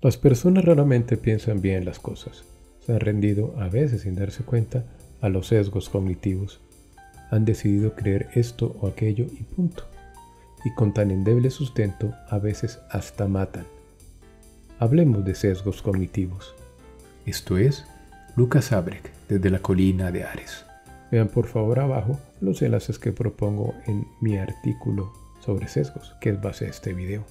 Las personas raramente piensan bien las cosas. Se han rendido, a veces sin darse cuenta, a los sesgos cognitivos. Han decidido creer esto o aquello y punto. Y con tan endeble sustento, a veces hasta matan. Hablemos de sesgos cognitivos. Esto es Lucas Abrek, desde la colina de Ares. Vean por favor abajo los enlaces que propongo en mi artículo sobre sesgos, que es base de este video.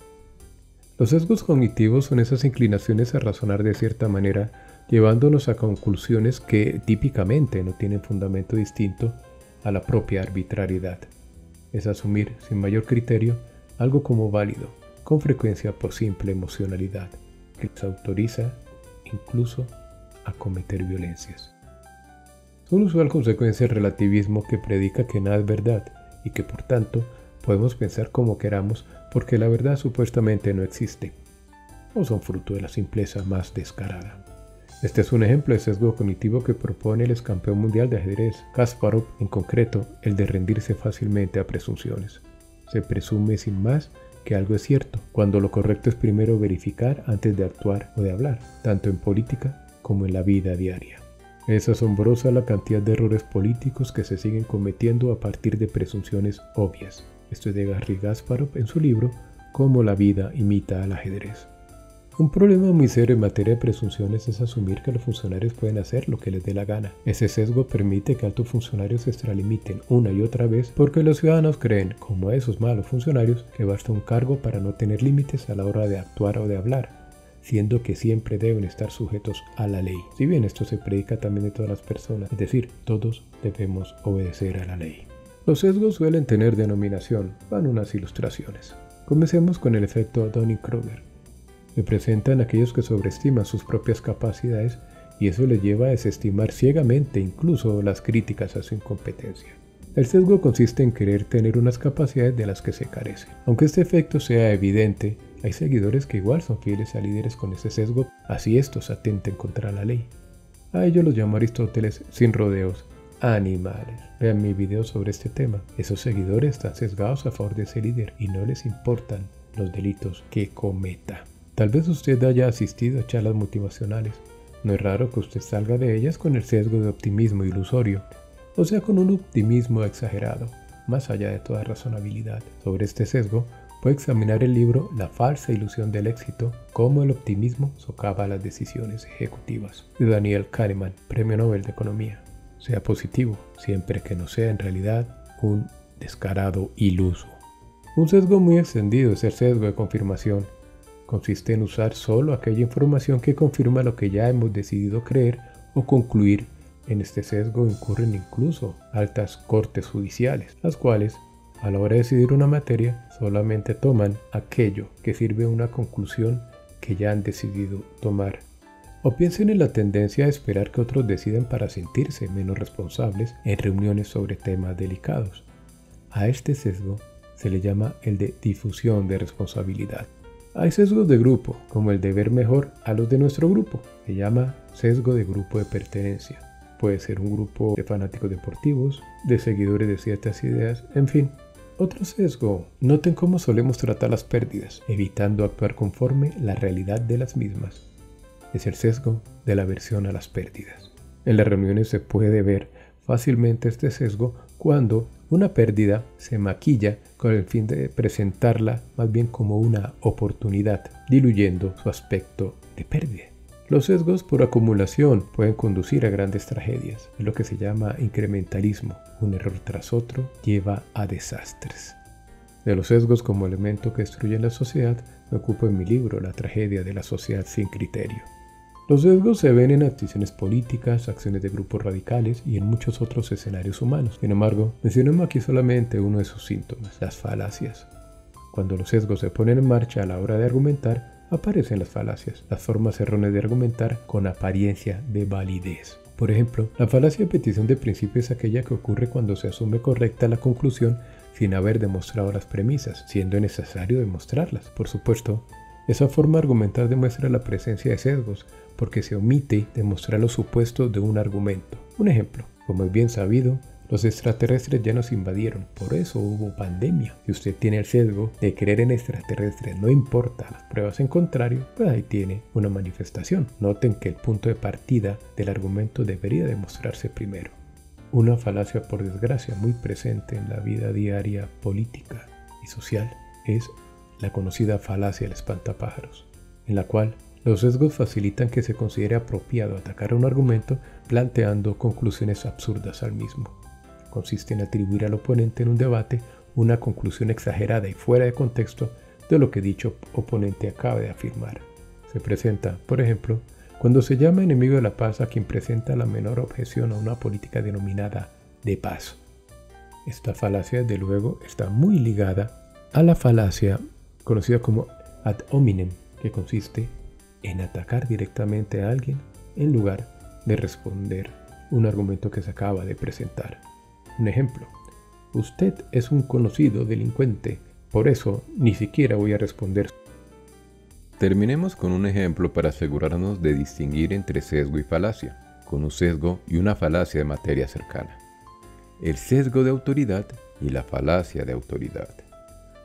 Los sesgos cognitivos son esas inclinaciones a razonar de cierta manera, llevándonos a conclusiones que típicamente no tienen fundamento distinto a la propia arbitrariedad. Es asumir sin mayor criterio algo como válido, con frecuencia por simple emocionalidad, que les autoriza incluso a cometer violencias. Son usual consecuencia del relativismo que predica que nada es verdad y que por tanto podemos pensar como queramos porque la verdad supuestamente no existe, o son fruto de la simpleza más descarada. Este es un ejemplo de sesgo cognitivo que propone el ex campeón mundial de ajedrez, Kasparov, en concreto el de rendirse fácilmente a presunciones. Se presume sin más que algo es cierto, cuando lo correcto es primero verificar antes de actuar o de hablar, tanto en política como en la vida diaria. Es asombrosa la cantidad de errores políticos que se siguen cometiendo a partir de presunciones obvias. Esto es de Garry Kasparov en su libro Cómo la vida imita al ajedrez. Un problema muy serio en materia de presunciones es asumir que los funcionarios pueden hacer lo que les dé la gana. Ese sesgo permite que altos funcionarios se extralimiten una y otra vez porque los ciudadanos creen, como a esos malos funcionarios, que basta un cargo para no tener límites a la hora de actuar o de hablar, siendo que siempre deben estar sujetos a la ley. Si bien esto se predica también de todas las personas, es decir, todos debemos obedecer a la ley. Los sesgos suelen tener denominación, van unas ilustraciones. Comencemos con el efecto Dunning-Kruger. Representan a aquellos que sobreestiman sus propias capacidades y eso les lleva a desestimar ciegamente incluso las críticas a su incompetencia. El sesgo consiste en querer tener unas capacidades de las que se carecen. Aunque este efecto sea evidente, hay seguidores que igual son fieles a líderes con ese sesgo, así estos atenten contra la ley. A ellos los llamó Aristóteles sin rodeos animales. Vean mi video sobre este tema. Esos seguidores están sesgados a favor de ese líder y no les importan los delitos que cometa. Tal vez usted haya asistido a charlas motivacionales. No es raro que usted salga de ellas con el sesgo de optimismo ilusorio, o sea, con un optimismo exagerado, más allá de toda razonabilidad. Sobre este sesgo, puede examinar el libro La falsa ilusión del éxito, cómo el optimismo socava las decisiones ejecutivas, de Daniel Kahneman, Premio Nobel de Economía. Sea positivo, siempre que no sea en realidad un descarado iluso. Un sesgo muy extendido es el sesgo de confirmación. Consiste en usar solo aquella información que confirma lo que ya hemos decidido creer o concluir. En este sesgo incurren incluso altas cortes judiciales, las cuales, a la hora de decidir una materia, solamente toman aquello que sirve a una conclusión que ya han decidido tomar. O piensen en la tendencia a esperar que otros decidan para sentirse menos responsables en reuniones sobre temas delicados. A este sesgo se le llama el de difusión de responsabilidad. Hay sesgos de grupo, como el de ver mejor a los de nuestro grupo. Se llama sesgo de grupo de pertenencia. Puede ser un grupo de fanáticos deportivos, de seguidores de ciertas ideas, en fin. Otro sesgo. Noten cómo solemos tratar las pérdidas, evitando actuar conforme la realidad de las mismas. Es el sesgo de la aversión a las pérdidas. En las reuniones se puede ver fácilmente este sesgo cuando una pérdida se maquilla con el fin de presentarla más bien como una oportunidad, diluyendo su aspecto de pérdida. Los sesgos por acumulación pueden conducir a grandes tragedias. Es lo que se llama incrementalismo. Un error tras otro lleva a desastres. De los sesgos como elemento que destruyen la sociedad, me ocupo en mi libro La tragedia de la sociedad sin criterio. Los sesgos se ven en acciones políticas, acciones de grupos radicales y en muchos otros escenarios humanos. Sin embargo, mencionemos aquí solamente uno de sus síntomas, las falacias. Cuando los sesgos se ponen en marcha a la hora de argumentar, aparecen las falacias, las formas erróneas de argumentar con apariencia de validez. Por ejemplo, la falacia de petición de principio es aquella que ocurre cuando se asume correcta la conclusión sin haber demostrado las premisas, siendo necesario demostrarlas. Por supuesto, esa forma de argumentar demuestra la presencia de sesgos, porque se omite demostrar los supuestos de un argumento. Un ejemplo, como es bien sabido, Los extraterrestres ya nos invadieron, por eso hubo pandemia. Si usted tiene el sesgo de creer en extraterrestres, no importa las pruebas en contrario, pues ahí tiene una manifestación. Noten que el punto de partida del argumento debería demostrarse primero. Una falacia, por desgracia, muy presente en la vida diaria política y social es la conocida falacia del espantapájaros, en la cual los sesgos facilitan que se considere apropiado atacar un argumento planteando conclusiones absurdas al mismo. Consiste en atribuir al oponente en un debate una conclusión exagerada y fuera de contexto de lo que dicho oponente acaba de afirmar. Se presenta, por ejemplo, cuando se llama enemigo de la paz a quien presenta la menor objeción a una política denominada de paz. Esta falacia, desde luego, está muy ligada a la falacia conocida como ad hominem, que consiste en atacar directamente a alguien en lugar de responder un argumento que se acaba de presentar. Un ejemplo: usted es un conocido delincuente, por eso ni siquiera voy a responder. Terminemos con un ejemplo para asegurarnos de distinguir entre sesgo y falacia, con un sesgo y una falacia de materia cercana. El sesgo de autoridad y la falacia de autoridad.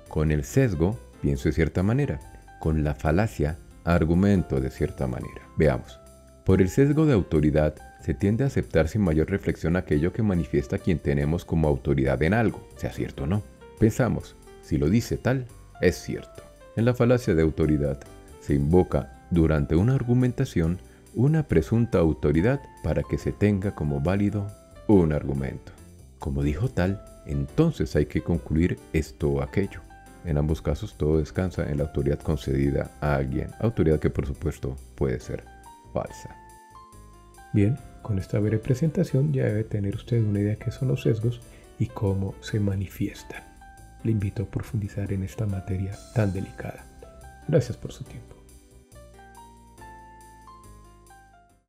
Con el sesgo pienso de cierta manera, con la falacia argumento de cierta manera. Veamos. Por el sesgo de autoridad se tiende a aceptar sin mayor reflexión aquello que manifiesta quien tenemos como autoridad en algo, sea cierto o no. Pensamos, si lo dice tal, es cierto. En la falacia de autoridad se invoca durante una argumentación una presunta autoridad para que se tenga como válido un argumento. Como dijo tal, entonces hay que concluir esto o aquello. En ambos casos todo descansa en la autoridad concedida a alguien, autoridad que por supuesto puede ser falsa. Bien, con esta breve presentación ya debe tener usted una idea de qué son los sesgos y cómo se manifiestan. Le invito a profundizar en esta materia tan delicada. Gracias por su tiempo.